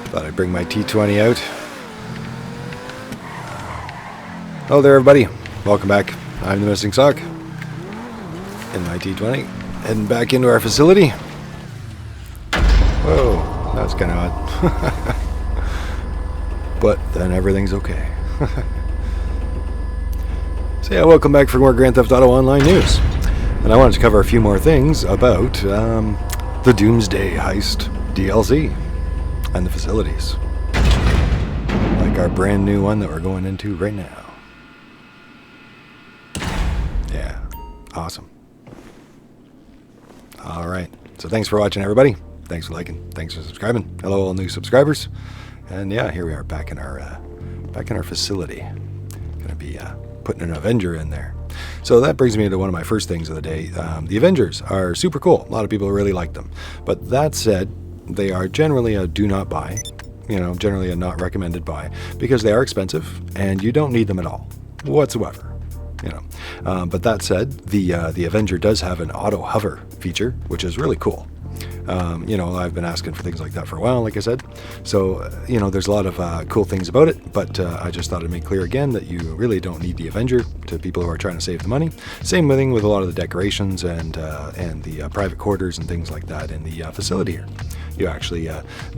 Thought I'd bring my T20 out. Hello there, everybody. Welcome back. I'm the Missing Sock in my T20. Heading back into our facility. Whoa, that was kind of odd. But then everything's okay. So yeah, welcome back for more Grand Theft Auto Online news. And I wanted to cover a few more things about the Doomsday Heist DLC and the facilities. Like our brand new one that we're going into right now. Yeah, awesome. Alright, so thanks for watching, everybody. Thanks for liking, thanks for subscribing. Hello, all new subscribers. And yeah, here we are back in our facility. Gonna be putting an Avenger in there. So that brings me to one of my first things of the day. The Avengers are super cool. A lot of people really like them. But that said, they are generally a do not buy. You know, generally a not recommended buy because they are expensive and you don't need them at all whatsoever. You know, but that said, the Avenger does have an auto hover feature, which is really cool. You know, I've been asking for things like that for a while, like I said. So, you know, there's a lot of cool things about it, but I just thought I'd make clear again that you really don't need the Avenger to people who are trying to save the money. Same thing with a lot of the decorations and the private quarters and things like that in the facility here. You actually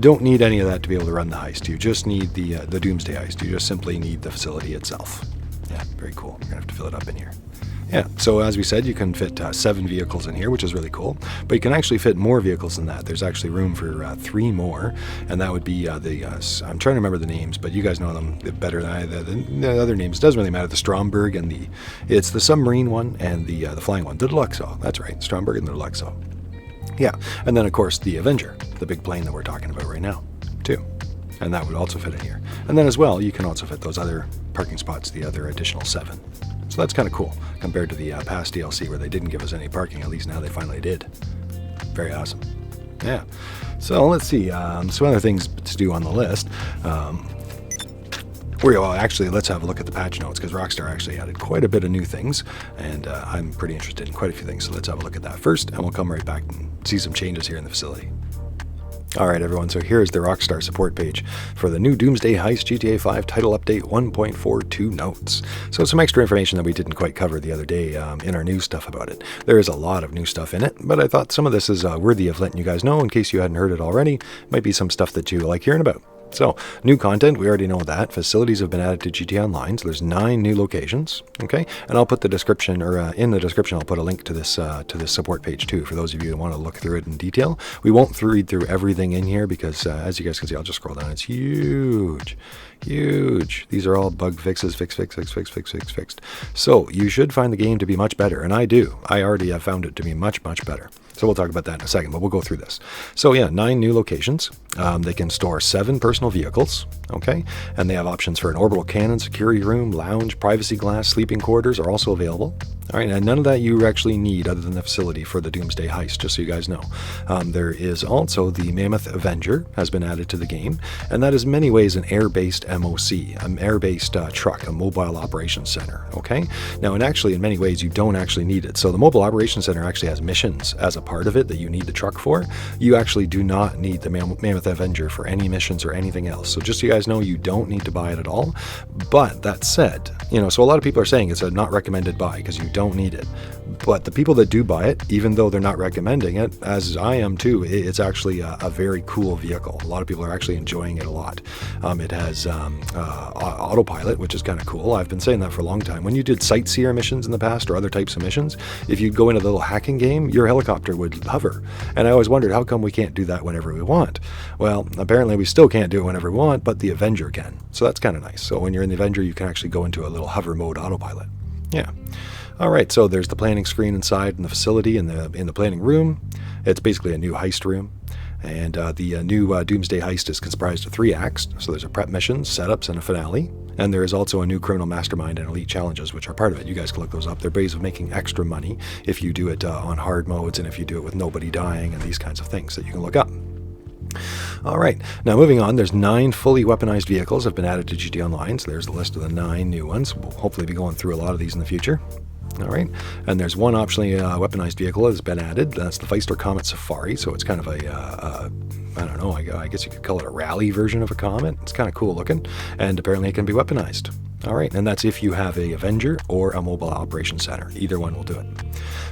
don't need any of that to be able to run the heist. You just need the Doomsday Heist. You just simply need the facility itself. Yeah, very cool. You're going to have to fill it up in here. Yeah, so as we said, you can fit 7 vehicles in here, which is really cool. But you can actually fit more vehicles than that. There's actually room for 3 more, and that would be I'm trying to remember the names, but you guys know them better than I. The other names, it doesn't really matter. The Stromberg and it's the submarine one and the flying one. The Deluxo, that's right, Stromberg and the Deluxo. Yeah, and then of course the Avenger, the big plane that we're talking about right now, too. And that would also fit in here. And then as well, you can also fit those other parking spots, the other additional 7. So that's kind of cool compared to the past DLC where they didn't give us any parking. At least now they finally did. Very awesome. Yeah. So let's see. Some other things to do on the list. Well, actually, let's have a look at the patch notes because Rockstar actually added quite a bit of new things, and I'm pretty interested in quite a few things. So let's have a look at that first, and we'll come right back and see some changes here in the facility. Alright everyone, so here's the Rockstar support page for the new Doomsday Heist GTA 5 title update 1.42 notes. So some extra information that we didn't quite cover the other day in our news stuff about it. There is a lot of new stuff in it, but I thought some of this is worthy of letting you guys know in case you hadn't heard it already. Might be some stuff that you like hearing about. So, new content, we already know that. Facilities have been added to GTA Online, so there's 9 new locations, okay? And I'll put the description, or in the description, I'll put a link to this support page too, for those of you who want to look through it in detail. We won't read through everything in here because, as you guys can see, I'll just scroll down. It's huge. Huge. These are all bug fixes, fixed. So, you should find the game to be much better, and I do. I already have found it to be much, much better. So we'll talk about that in a second, but we'll go through this. So yeah, 9 new locations. They can store 7 personal vehicles, okay? And they have options for an orbital cannon, security room, lounge, privacy glass, sleeping quarters are also available. All right, and none of that you actually need other than the facility for the Doomsday Heist, just so you guys know. There is also the Mammoth Avenger has been added to the game, and that is in many ways an air-based MOC, an air-based truck, a mobile operations center, okay? Now, and actually, in many ways, you don't actually need it. So the mobile operations center actually has missions as a part of it that you need the truck for. You actually do not need the Mammoth Avenger for any missions or anything else. So just so you guys know, you don't need to buy it at all. But that said, you know, so a lot of people are saying it's a not recommended buy because you don't need it. But the people that do buy it, even though they're not recommending it, as I am too, it's actually a very cool vehicle. A lot of people are actually enjoying it a lot. It has autopilot, which is kind of cool. I've been saying that for a long time. When you did sightseer missions in the past or other types of missions, if you go into the little hacking game, your helicopter would hover. And I always wondered, how come we can't do that whenever we want? Well, apparently we still can't do it whenever we want, but the Avenger can. So that's kind of nice. So when you're in the Avenger, you can actually go into a little hover mode autopilot. Yeah. All right, so there's the planning screen inside in the facility, in the planning room. It's basically a new heist room. And the new Doomsday Heist is comprised of 3 acts. So there's a prep mission, setups, and a finale. And there is also a new criminal mastermind and elite challenges, which are part of it. You guys can look those up. They're ways of making extra money if you do it on hard modes and if you do it with nobody dying and these kinds of things that you can look up. All right, now moving on, there's 9 fully weaponized vehicles have been added to GTA Online. So there's the list of the 9 new ones. We'll hopefully be going through a lot of these in the future. All right, and there's one optionally weaponized vehicle that has been added. That's the Heists Comet Safari. So it's kind of a I don't know, I guess you could call it a rally version of a Comet. It's kind of cool looking, and apparently it can be weaponized. All right, and that's if you have a Avenger or a Mobile Operations Center. Either one will do it.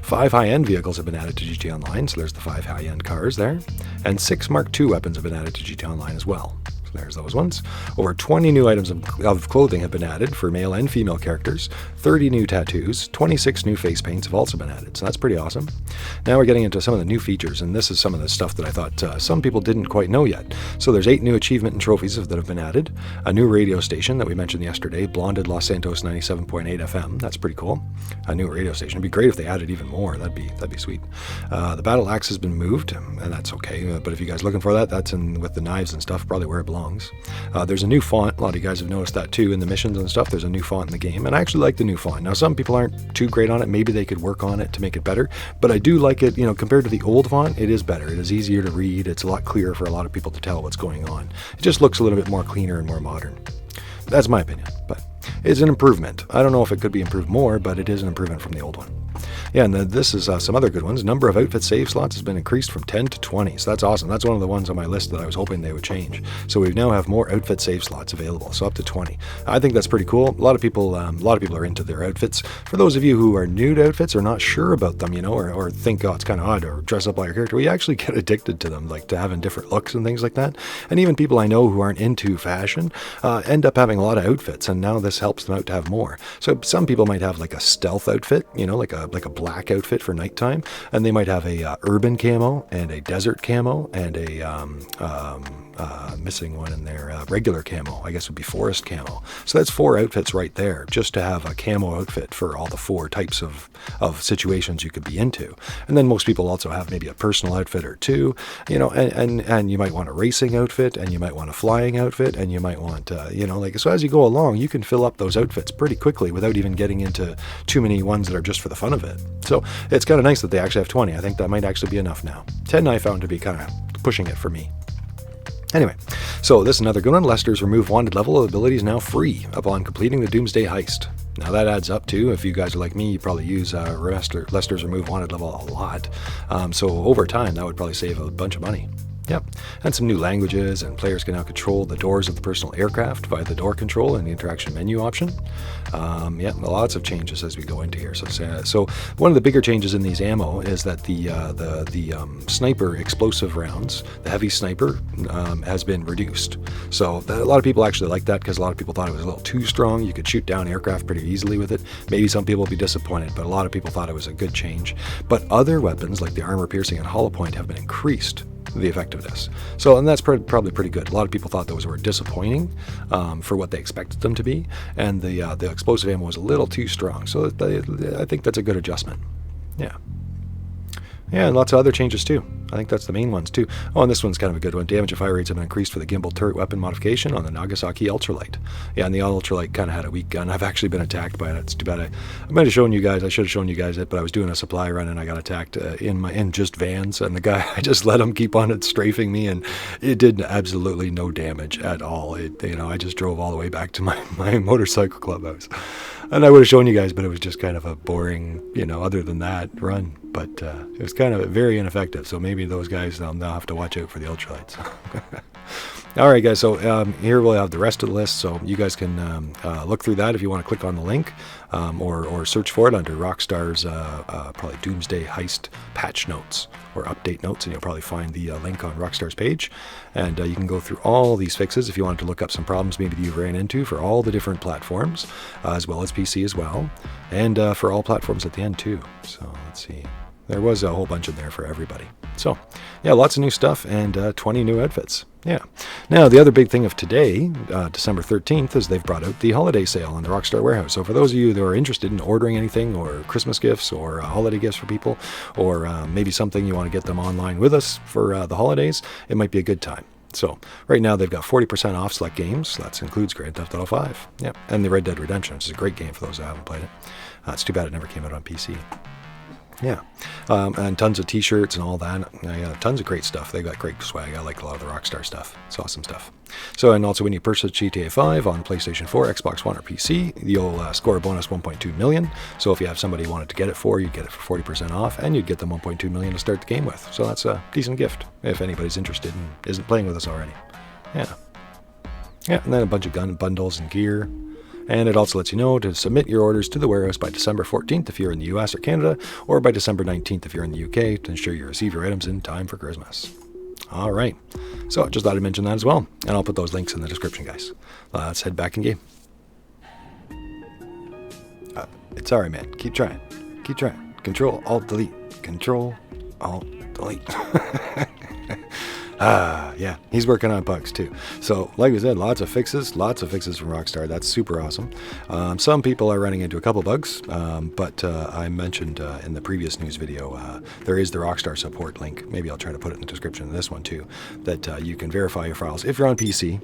5 high-end vehicles have been added to GT Online, so there's the 5 high-end cars there. And 6 Mark II weapons have been added to GT Online as well. So there's those ones. Over 20 new items of clothing have been added for male and female characters. 30 new tattoos. 26 new face paints have also been added, so that's pretty awesome. Now we're getting into some of the new features, and this is some of the stuff that I thought some people didn't quite know yet. So there's 8 new achievement and trophies that have been added. A new radio station that we mentioned yesterday, Blonded Los Santos 97.8 FM. That's pretty cool. A new radio station. It'd be great if they added even more. That'd be sweet. The battle axe has been moved, and that's okay. But if you guys are looking for that, that's in with the knives and stuff, probably where it belongs. There's a new font. A lot of you guys have noticed that too in the missions and stuff. There's a new font in the game, and I actually like the new font. Now, some people aren't too great on it. Maybe they could work on it to make it better, but I do like it. Compared to the old font, it is better. It is easier to read. It's a lot clearer for a lot of people to tell what's going on. It just looks a little bit more cleaner and more modern. That's my opinion, but it's an improvement. I don't know if it could be improved more, but it is an improvement from the old one. Yeah, and this is some other good ones. Number of outfit save slots has been increased from 10 to 20, so that's awesome. That's one of the ones on my list that I was hoping they would change. So we now have more outfit save slots available, so up to 20. I think that's pretty cool. A lot of people are into their outfits. For those of you who are new to outfits or not sure about them, or think, oh, it's kind of odd, or dress up like your character, we actually get addicted to them, like to having different looks and things like that. And even people I know who aren't into fashion end up having a lot of outfits, and now this helps them out to have more. So some people might have like a stealth outfit, like a black outfit for nighttime, and they might have a urban camo and a desert camo and a missing one in there, regular camo, I guess would be forest camo. So that's 4 outfits right there, just to have a camo outfit for all the 4 types of situations you could be into. And then most people also have maybe a personal outfit or 2, and you might want a racing outfit, and you might want a flying outfit, and you might want, so as you go along, you can fill up those outfits pretty quickly without even getting into too many ones that are just for the fun of it. So it's kind of nice that they actually have 20. I think that might actually be enough now. 10 I found to be kind of pushing it for me. Anyway, so this is another good one. Lester's Remove Wanted level ability is now free upon completing the Doomsday Heist. Now that adds up to, if you guys are like me, you probably use Lester's Remove Wanted level a lot. So over time, that would probably save a bunch of money. Yep, and some new languages, and players can now control the doors of the personal aircraft via the door control and the interaction menu option. Lots of changes as we go into here. So one of the bigger changes in these ammo is that the sniper explosive rounds, the heavy sniper, has been reduced. So a lot of people actually like that because a lot of people thought it was a little too strong. You could shoot down aircraft pretty easily with it. Maybe some people will be disappointed, but a lot of people thought it was a good change. But other weapons like the armor piercing and hollow point have been increased, the effectiveness. And that's probably pretty good. A lot of people thought those were disappointing for what they expected them to be, and the explosive ammo was a little too strong. So I think that's a good adjustment. Yeah, and lots of other changes too. I think that's the main ones too. Oh, and this one's kind of a good one. Damage and fire rates have been increased for the gimbal turret weapon modification on the Nagasaki Ultralight. Yeah, and the Ultralight kind of had a weak gun. I've actually been attacked by it. It's too bad. I might have shown you guys. I should have shown you guys it, but I was doing a supply run and I got attacked in just vans. And the guy, I just let him keep on it strafing me, and it did absolutely no damage at all. I just drove all the way back to my motorcycle clubhouse. And I would have shown you guys, but it was just kind of a boring, other than that, run. But it was kind of very ineffective. So maybe those guys, they'll have to watch out for the ultralights. All right, guys. So here we'll have the rest of the list. So you guys can look through that if you want to click on the link or search for it under Rockstar's probably Doomsday Heist patch notes or update notes, and you'll probably find the link on Rockstar's page. And you can go through all these fixes if you wanted to look up some problems maybe you ran into for all the different platforms, as well as PC as well, and for all platforms at the end too. So let's see. There was a whole bunch in there for everybody. So, yeah, lots of new stuff and 20 new outfits. Yeah. Now, the other big thing of today, December 13th, is they've brought out the holiday sale on the Rockstar Warehouse. So for those of you that are interested in ordering anything, or Christmas gifts, or holiday gifts for people, or maybe something you want to get them online with us for the holidays, it might be a good time. So right now they've got 40% off select games. That includes Grand Theft Auto 5. Yeah, and the Red Dead Redemption, which is a great game for those that haven't played it. It's too bad it never came out on PC. Yeah, and tons of t-shirts and all that. Yeah, tons of great stuff. They got great swag. I like a lot of the Rockstar stuff. It's awesome stuff. So, and also when you purchase GTA 5 on PlayStation 4, Xbox One, or PC, you'll score a bonus 1.2 million. So if you have somebody you wanted to get it for, you'd get it for 40% off, and you'd get them 1.2 million to start the game with. So that's a decent gift if anybody's interested and isn't playing with us already. Yeah. Yeah, and then a bunch of gun bundles and gear. And it also lets you know to submit your orders to the warehouse by December 14th if you're in the US or Canada, or by December 19th if you're in the UK, to ensure you receive your items in time for Christmas. All right. So just thought I'd mention that as well. And I'll put those links in the description, guys. Let's head back in game. It's all right, man. Keep trying. Keep trying. Control, Alt, Delete. Control, Alt, Delete. Yeah, he's working on bugs too. So, like we said, lots of fixes from Rockstar. That's super awesome. Some people are running into a couple bugs, but I mentioned in the previous news video, there is the Rockstar support link. Maybe I'll try to put it in the description of this one too, that you can verify your files. If you're on PC,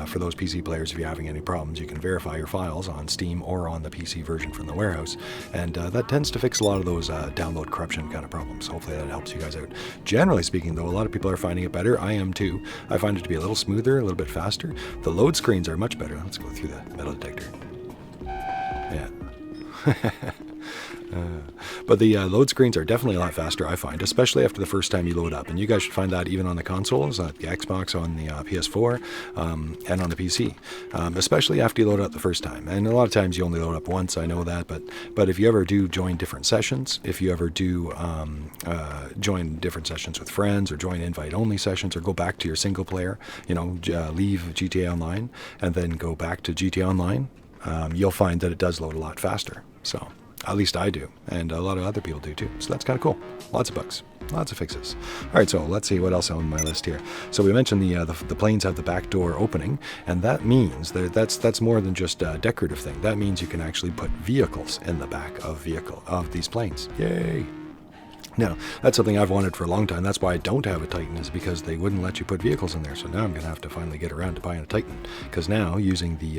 for those PC players, if you're having any problems, you can verify your files on Steam or on the PC version from the warehouse. And that tends to fix a lot of those download corruption kind of problems. Hopefully that helps you guys out. Generally speaking, though, a lot of people are finding it better. I am too. I find it to be a little smoother, a little bit faster. The load screens are much better. Let's go through the metal detector. Yeah. But the load screens are definitely a lot faster, I find, especially after the first time you load up. And you guys should find that even on the consoles, the Xbox, on the PS4, and on the PC, especially after you load up the first time. And a lot of times you only load up once, I know that, but if you ever do join different sessions, if you ever do join different sessions with friends, or join invite-only sessions, or go back to your single player, leave GTA Online and then go back to GTA Online, you'll find that it does load a lot faster. So at least I do, and a lot of other people do too. So that's kind of cool. Lots of bugs, lots of fixes. All right, so let's see what else on my list here. So we mentioned the planes have the back door opening, and that means that's more than just a decorative thing. That means you can actually put vehicles in the back of these planes. Yay! Now, that's something I've wanted for a long time. That's why I don't have a Titan, is because they wouldn't let you put vehicles in there. So now I'm going to have to finally get around to buying a Titan. Because now, using the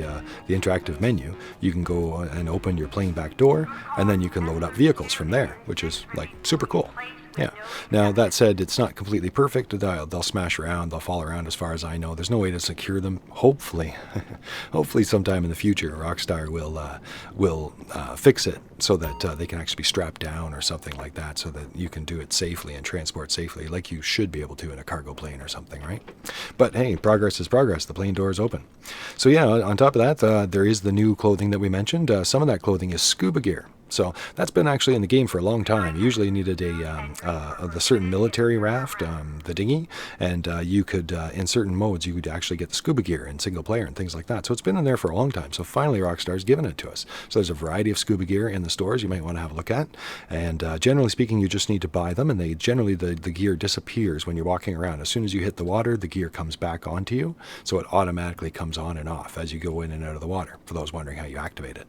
interactive menu, you can go and open your plane back door, and then you can load up vehicles from there, which is like super cool. Yeah. Now, that said, it's not completely perfect. They'll smash around. They'll fall around, as far as I know. There's no way to secure them. Hopefully, hopefully sometime in the future, Rockstar will fix it so that they can actually be strapped down or something like that, so that you can do it safely and transport safely, like you should be able to in a cargo plane or something, right? But hey, progress is progress. The plane door is open. So yeah, on top of that, there is the new clothing that we mentioned. Some of that clothing is scuba gear. So that's been actually in the game for a long time. You usually needed the certain military raft, the dinghy, and you could, in certain modes, you could actually get the scuba gear in single player and things like that. So it's been in there for a long time. So finally, Rockstar's given it to us. So there's a variety of scuba gear in the stores you might want to have a look at. And generally speaking, you just need to buy them, and the gear disappears when you're walking around. As soon as you hit the water, the gear comes back onto you. So it automatically comes on and off as you go in and out of the water, for those wondering how you activate it.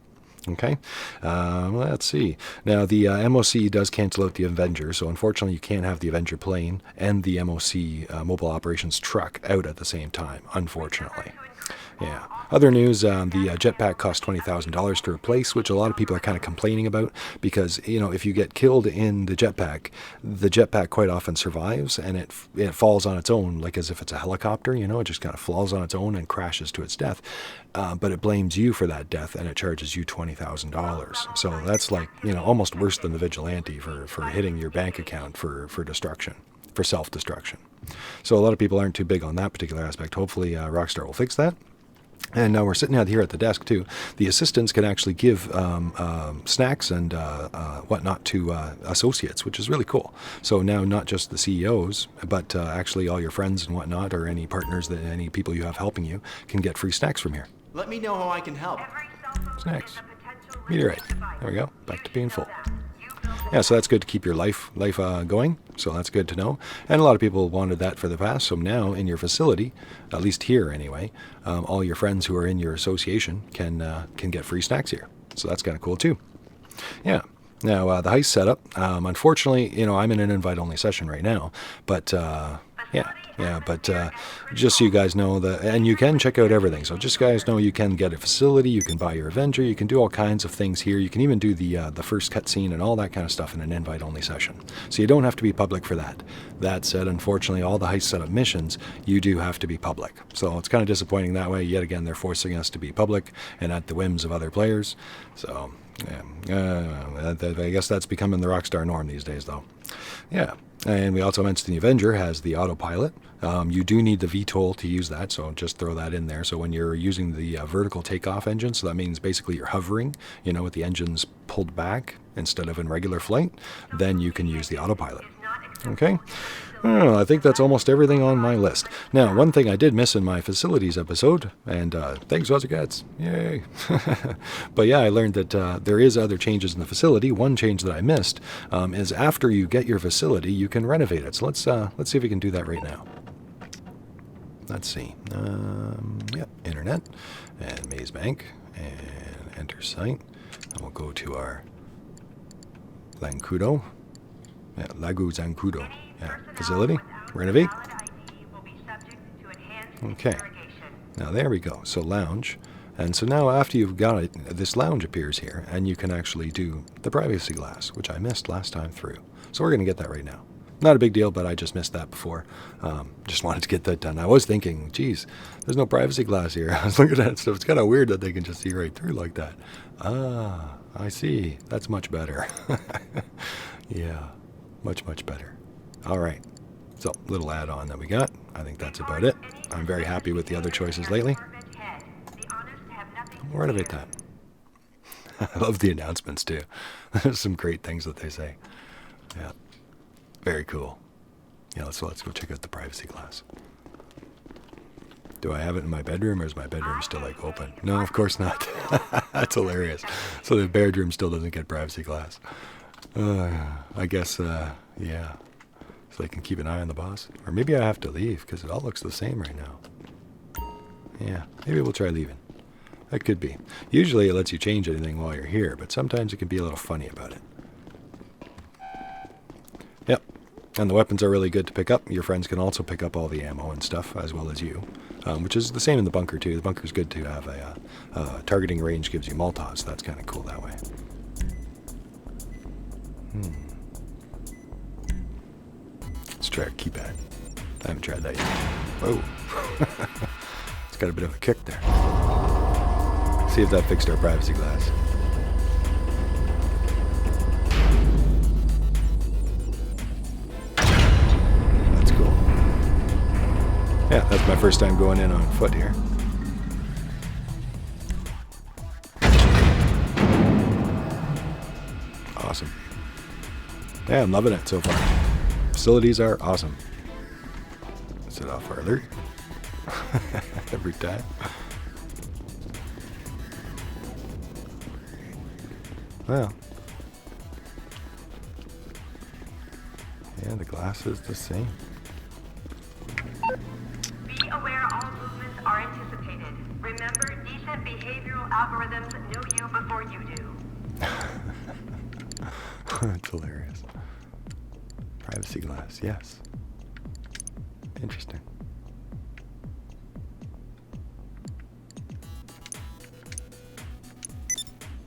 Okay, let's see. Now, the MOC does cancel out the Avenger, so unfortunately you can't have the Avenger plane and the MOC mobile operations truck out at the same time, unfortunately. Yeah. Other news, the jetpack costs $20,000 to replace, which a lot of people are kind of complaining about, because, if you get killed in the jetpack quite often survives, and it falls on its own, like as if it's a helicopter, it just kind of falls on its own and crashes to its death. But it blames you for that death, and it charges you $20,000. So that's like, almost worse than the vigilante for hitting your bank account for destruction, for self-destruction. So a lot of people aren't too big on that particular aspect. Hopefully Rockstar will fix that. And now we're sitting out here at the desk too. The assistants can actually give snacks and whatnot to associates, which is really cool. So now not just the CEOs, but actually all your friends and whatnot, or any partners, any people you have helping you, can get free snacks from here. Let me know how I can help. Snacks. Meteorite. There we go. Back to being full. Yeah, so that's good to keep your life going. So that's good to know. And a lot of people wanted that for the past. So now in your facility, at least here anyway, all your friends who are in your association can get free snacks here. So that's kind of cool too. Yeah. Now the heist setup. Unfortunately, I'm in an invite-only session right now. But yeah. Yeah, but just so you guys know that, and you can check out everything. So just so you guys know, you can get a facility, you can buy your Avenger, you can do all kinds of things here. You can even do the first cutscene and all that kind of stuff in an invite-only session. So you don't have to be public for that. That said, unfortunately, all the heist setup missions, you do have to be public. So it's kind of disappointing that way. Yet again, they're forcing us to be public and at the whims of other players. So yeah, I guess that's becoming the Rockstar norm these days, though. Yeah. And we also mentioned the Avenger has the autopilot. You do need the VTOL to use that, so just throw that in there. So when you're using the vertical takeoff engine, so that means basically you're hovering, with the engines pulled back instead of in regular flight, then you can use the autopilot. Okay? Well, I think that's almost everything on my list. Now, one thing I did miss in my facilities episode, and thanks, Ozzacats. Yay. But yeah, I learned that there is other changes in the facility. One change that I missed is after you get your facility, you can renovate it. So let's see if we can do that right now. Let's see. Yep, internet and Maze Bank and enter site. And we'll go to our Zancudo. Yeah, Lago Zancudo. Yeah, facility, renovate. Okay, now there we go. So lounge, and so now after you've got it, this lounge appears here, and you can actually do the privacy glass, which I missed last time through. So we're going to get that right now. Not a big deal, but I just missed that before. Just wanted to get that done. I was thinking, geez, there's no privacy glass here. I was looking at that stuff. It's kind of weird that they can just see right through like that. Ah, I see. That's much better. Yeah, much better. All right, so little add-on that we got. I think that's about it. I'm very happy with the other choices lately. We'll renovate that. I love the announcements too. There's some great things that they say. Yeah, very cool. Yeah, let's go check out the privacy glass. Do I have it in my bedroom, or is my bedroom still like open? No, of course not. That's hilarious. So the bedroom still doesn't get privacy glass. I guess, yeah. So I can keep an eye on the boss. Or maybe I have to leave, because it all looks the same right now. Yeah, maybe we'll try leaving. That could be. Usually it lets you change anything while you're here, but sometimes it can be a little funny about it. Yep. And the weapons are really good to pick up. Your friends can also pick up all the ammo and stuff, as well as you. Which is the same in the bunker, too. The bunker's good to have a targeting range gives you Molotovs, so that's kind of cool that way. Let's try our keypad. I haven't tried that yet. Whoa. It's got a bit of a kick there. See if that fixed our privacy glass. That's cool. Yeah, that's my first time going in on foot here. Awesome. Yeah, I'm loving it so far. Facilities are awesome. Set off our alert. Every time. Well. Yeah, the glass is the same. Be aware all movements are anticipated. Remember, decent behavioral algorithms know you before you do. That's hilarious. Privacy glass, yes. Interesting.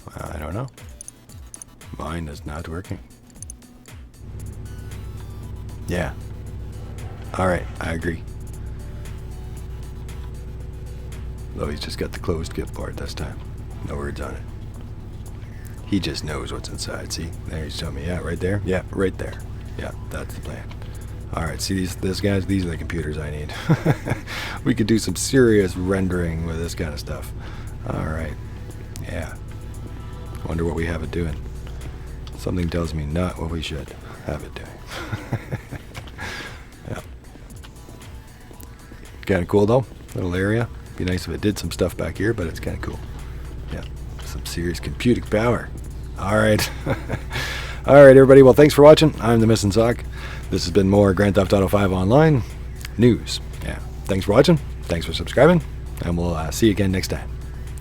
Well, I don't know. Mine is not working. Yeah. Alright, I agree. Though he's just got the closed gift part this time. No words on it. He just knows what's inside. See? There he's telling me. Yeah, right there? Yeah, right there. Yeah, that's the plan. Alright, see these guys? These are the computers I need. We could do some serious rendering with this kind of stuff. Alright. Yeah. Wonder what we have it doing. Something tells me not what we should have it doing. Yeah. Kind of cool though. Little area. Be nice if it did some stuff back here, but it's kind of cool. Yeah. Some serious computing power. Alright. Alright, everybody. Well, thanks for watching. I'm the Missing Sock. This has been more Grand Theft Auto 5 Online news. Yeah. Thanks for watching. Thanks for subscribing. And we'll see you again next time.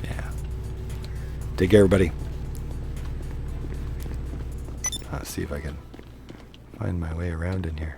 Yeah. Take care, everybody. Let's see if I can find my way around in here.